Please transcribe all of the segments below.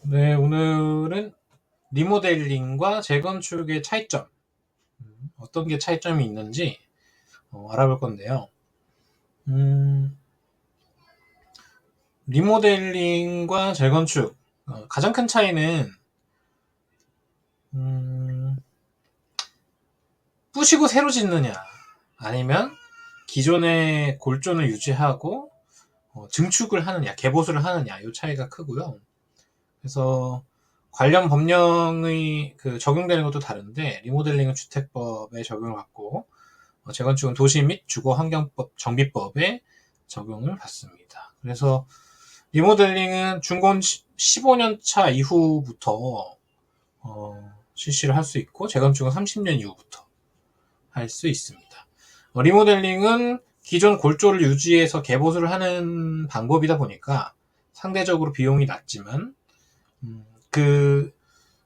네, 오늘은 리모델링과 재건축의 차이점, 어떤 게 차이점이 있는지 알아볼 건데요. 음, 리모델링과 재건축, 가장 큰 차이는 음, 부시고 새로 짓느냐, 아니면 기존의 골존을 유지하고 증축을 하느냐, 개보수를 하느냐, 이 차이가 크고요. 그래서 관련 법령의 적용되는 것도 다른데, 리모델링은 주택법에 적용을 받고 재건축은 도시 및 주거환경법 정비법에 적용을 받습니다. 그래서 리모델링은 준공 15년 차 이후부터 실시를 할 수 있고, 재건축은 30년 이후부터 할 수 있습니다. 리모델링은 기존 골조를 유지해서 개보수를 하는 방법이다 보니까 상대적으로 비용이 낮지만 그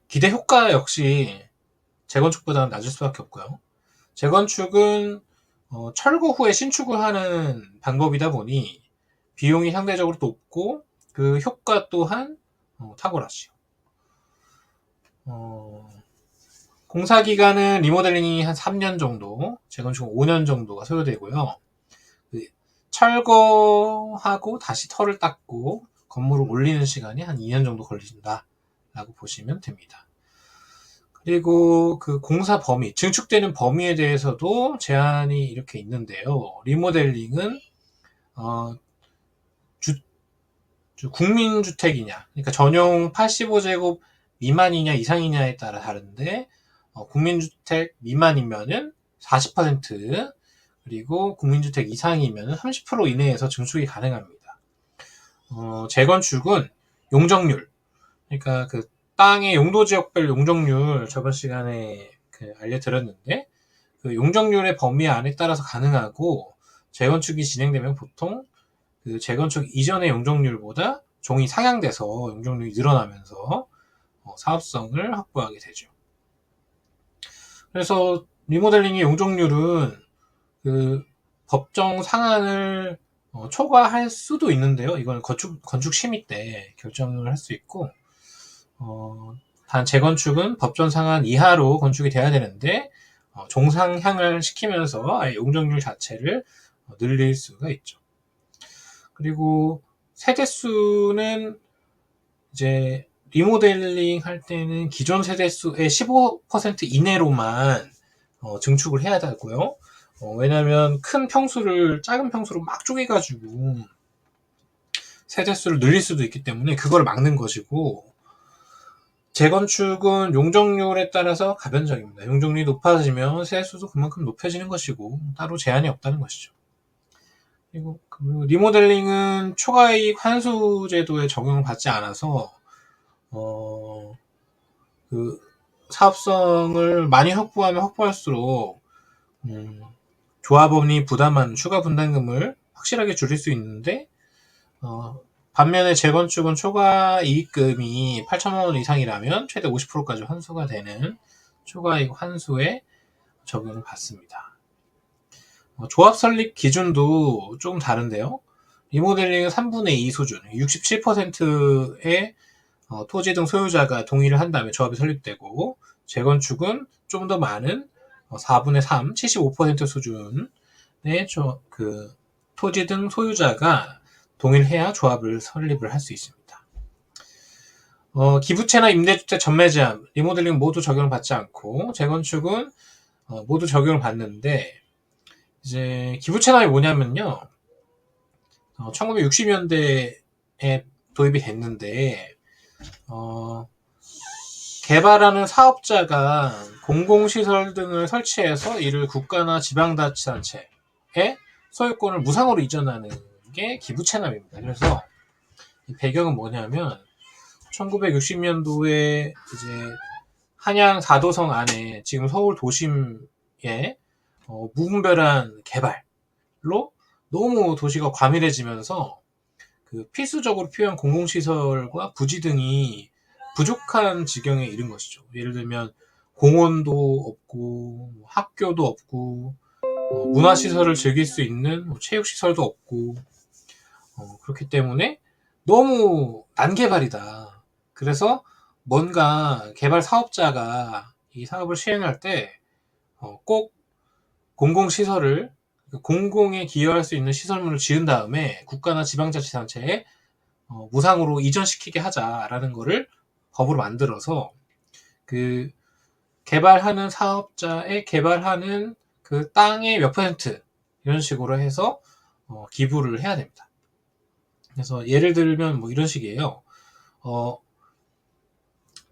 기대 효과 역시 재건축보다는 낮을 수밖에 없고요. 재건축은 철거 후에 신축을 하는 방법이다 보니 비용이 상대적으로 높고 그 효과 또한 탁월하지요. 공사 기간은 리모델링이 한 3년 정도, 재건축은 5년 정도가 소요되고요. 철거하고 다시 털을 닦고 건물을 올리는 시간이 한 2년 정도 걸린다라고 보시면 됩니다. 그리고 그 공사 범위, 증축되는 범위에 대해서도 제한이 이렇게 있는데요. 리모델링은 국민주택이냐, 그러니까 전용 85제곱 미만이냐 이상이냐에 따라 다른데, 국민주택 미만이면은 40%, 그리고 국민주택 이상이면은 30% 이내에서 증축이 가능합니다. 재건축은 용적률, 그러니까 그 땅의 용도 지역별 용적률 저번 시간에 알려드렸는데, 그 용적률의 범위 안에 따라서 가능하고, 재건축이 진행되면 보통 그 재건축 이전의 용적률보다 종이 상향돼서 용적률이 늘어나면서 사업성을 확보하게 되죠. 그래서 리모델링의 용적률은 그 법정 상한을 초과할 수도 있는데요. 이건 건축 심의 때 결정을 할 수 있고, 단 재건축은 법정 상한 이하로 건축이 돼야 되는데 종상향을 시키면서 아예 용적률 자체를 늘릴 수가 있죠. 그리고 세대수는 이제 리모델링 할 때는 기존 세대수의 15% 이내로만 증축을 해야 되고요. 왜냐하면 큰 평수를 작은 평수로 막 쪼개가지고 세대수를 늘릴 수도 있기 때문에 그걸 막는 것이고, 재건축은 용적률에 따라서 가변적입니다. 용적률이 높아지면 세대수도 그만큼 높아지는 것이고 따로 제한이 없다는 것이죠. 그리고 리모델링은 초과이익 환수 제도에 적용을 받지 않아서 그 사업성을 많이 확보하면 확보할수록 조합원이 부담한 추가 분담금을 확실하게 줄일 수 있는데, 반면에 재건축은 초과이익금이 8천만 원 이상이라면 최대 50%까지 환수가 되는 초과이익 환수에 적용을 받습니다. 조합 설립 기준도 조금 다른데요. 리모델링은 3분의 2 수준, 67%의 토지 등 소유자가 동의를 한다면 조합이 설립되고, 재건축은 좀 더 많은 4분의 3, 75% 수준의 토지 등 소유자가 동의를 해야 조합을 설립을 할 수 있습니다. 기부채나 임대주택 전매 제한, 리모델링 모두 적용을 받지 않고, 재건축은 모두 적용을 받는데, 이제 기부채납이 뭐냐면요, 1960년대에 도입이 됐는데, 개발하는 사업자가 공공시설 등을 설치해서 이를 국가나 지방자치단체에 소유권을 무상으로 이전하는 게 기부채납입니다. 그래서 이 배경은 뭐냐면 1960년도에 이제 한양 4도성 안에 지금 서울 도심에 무분별한 개발로 너무 도시가 과밀해지면서 그 필수적으로 필요한 공공시설과 부지 등이 부족한 지경에 이른 것이죠. 예를 들면 공원도 없고 학교도 없고 문화시설을 즐길 수 있는 체육시설도 없고, 그렇기 때문에 너무 난개발이다. 그래서 뭔가 개발 사업자가 이 사업을 시행할 때 꼭 공공시설을 공공에 기여할 수 있는 시설물을 지은 다음에 국가나 지방자치단체에 무상으로 이전시키게 하자라는 거를 법으로 만들어서 그 개발하는 사업자의 개발하는 그 땅의 몇 퍼센트 이런 식으로 해서 기부를 해야 됩니다. 그래서 예를 들면 뭐 이런 식이에요.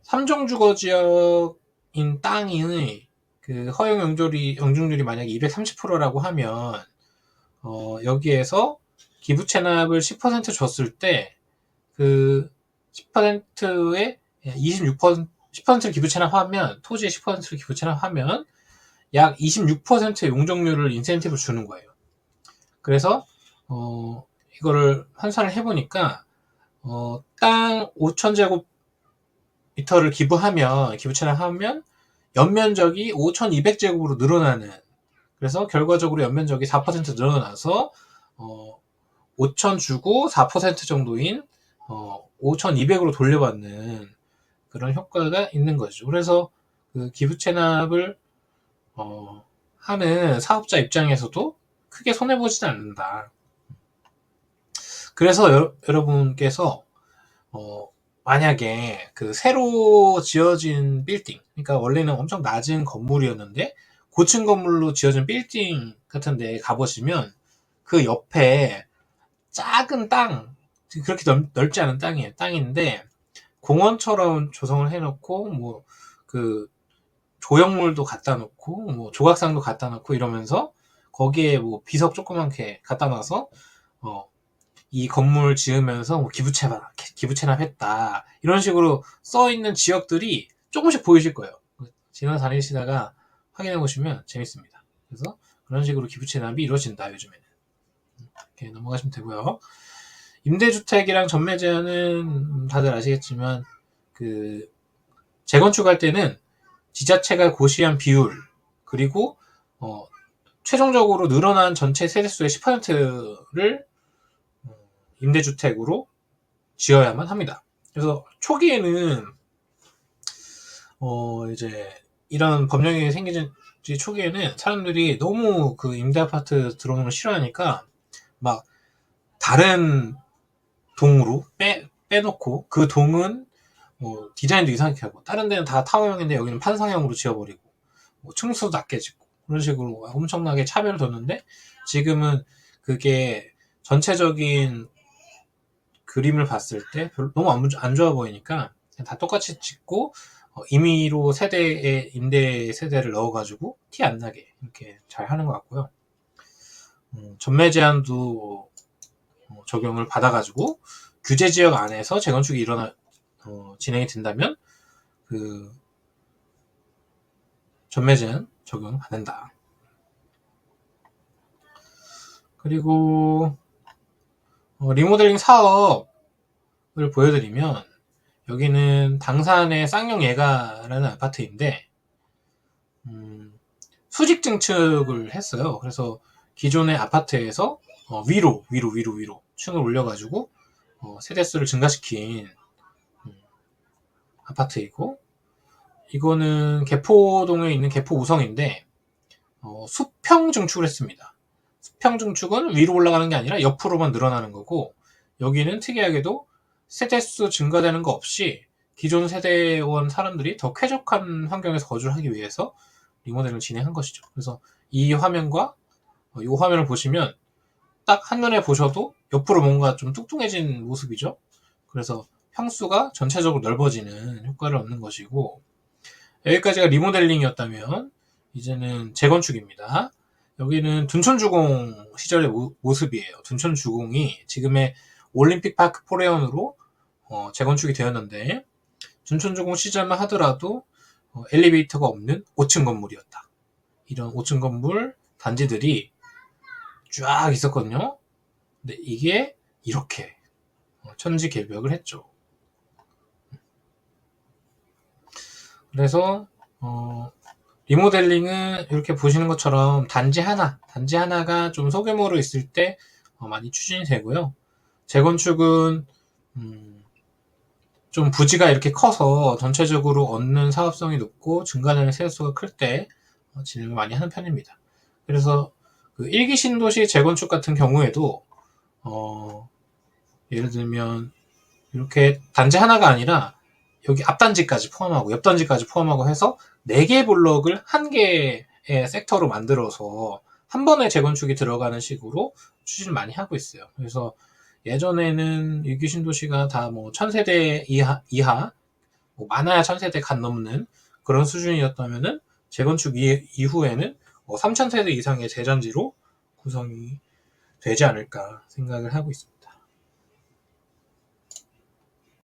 삼종주거 지역인 땅이 그 허용 영중률이 만약에 230%라고 하면 여기에서 기부 체납을 10% 줬을 때 그 10%에 10%를 기부 체납하면 토지의 10%를 기부 체납하면 약 26% 용적률을 인센티브를 주는 거예요. 그래서 이거를 환산을 해보니까 땅 5,000제곱미터를 기부 체납하면 연면적이 5,200제곱으로 늘어나는, 그래서 결과적으로 연면적이 4% 늘어나서 5,000 주고 4% 정도인 5,200으로 돌려받는 그런 효과가 있는 거죠. 그래서 그 기부 체납을 하는 사업자 입장에서도 크게 손해 보지는 않는다. 그래서 여러분께서 만약에 그 새로 지어진 빌딩, 그러니까 원래는 엄청 낮은 건물이었는데 고층 건물로 지어진 빌딩 같은 데 가보시면 그 옆에 작은 땅, 그렇게 넓지 않은 땅이에요. 땅인데 공원처럼 조성을 해놓고 뭐 그 조형물도 갖다 놓고 뭐 조각상도 갖다 놓고 이러면서 거기에 뭐 비석 조그맣게 갖다 놔서 이 건물 지으면서 뭐 기부 체납했다 이런 식으로 써 있는 지역들이 조금씩 보이실 거예요. 지나다니시다가 확인해 보시면 재밌습니다. 그래서 그런 식으로 기부 체납이 이루어진다 요즘에는. 이렇게 넘어가시면 되고요. 임대주택이랑 전매 제한은 다들 아시겠지만 그 재건축할 때는 지자체가 고시한 비율 그리고 최종적으로 늘어난 전체 세대수의 10%를 임대주택으로 지어야만 합니다. 그래서 초기에는 이제 이런 법령이 생기지 초기에는 사람들이 너무 그 임대아파트 들어오는 걸 싫어하니까 막 다른 동으로 빼놓고 그 동은 뭐 디자인도 이상하게 하고 다른 데는 다 타워형인데 여기는 판상형으로 지어버리고 뭐 층수도 낮게 짓고 그런 식으로 엄청나게 차별을 뒀는데 지금은 그게 전체적인 그림을 봤을 때 너무 안 좋아 보이니까 그냥 다 똑같이 짓고 임의로 세대에 임대 세대를 넣어가지고 티 안 나게 이렇게 잘 하는 것 같고요. 전매 제한도 적용을 받아가지고 규제 지역 안에서 재건축이 진행이 된다면 그 전매 제한 적용을 받는다. 그리고 리모델링 사업을 보여드리면 여기는 당산의 쌍용예가라는 아파트인데 수직 증축을 했어요. 그래서 기존의 아파트에서 위로 층을 올려가지고 세대수를 증가시킨 아파트이고 이거는 개포동에 있는 개포 우성인데 수평 증축을 했습니다. 수평 증축은 위로 올라가는 게 아니라 옆으로만 늘어나는 거고 여기는 특이하게도 세대수 증가되는 거 없이 기존 세대원 사람들이 더 쾌적한 환경에서 거주를 하기 위해서 리모델링을 진행한 것이죠. 그래서 이 화면과 이 화면을 보시면 딱 한눈에 보셔도 옆으로 뭔가 좀 뚱뚱해진 모습이죠. 그래서 평수가 전체적으로 넓어지는 효과를 얻는 것이고 여기까지가 리모델링이었다면 이제는 재건축입니다. 여기는 둔촌주공 시절의 모습이에요. 둔촌주공이 지금의 올림픽파크 포레온으로 재건축이 되었는데 둔촌주공 시절만 하더라도 엘리베이터가 없는 5층 건물이었다. 이런 5층 건물 단지들이 쫙 있었거든요. 근데 이게 이렇게 천지개벽을 했죠. 그래서 리모델링은 이렇게 보시는 것처럼 단지 하나가 좀 소규모로 있을 때 많이 추진이 되고요. 재건축은 좀 부지가 이렇게 커서 전체적으로 얻는 사업성이 높고 중간에 세수가 클 때 진행을 많이 하는 편입니다. 그래서 그 1기 신도시 재건축 같은 경우에도 예를 들면 이렇게 단지 하나가 아니라 여기 앞단지까지 포함하고 옆단지까지 포함하고 해서 4개 블록을 1개의 섹터로 만들어서 한 번에 재건축이 들어가는 식으로 추진을 많이 하고 있어요. 그래서 예전에는 일기 신도시가 다 뭐 1000세대 이하 뭐 많아야 1000세대 간 넘는 그런 수준이었다면은 재건축 이후에는 3000세대 이상의 재단지로 구성이 되지 않을까 생각을 하고 있습니다.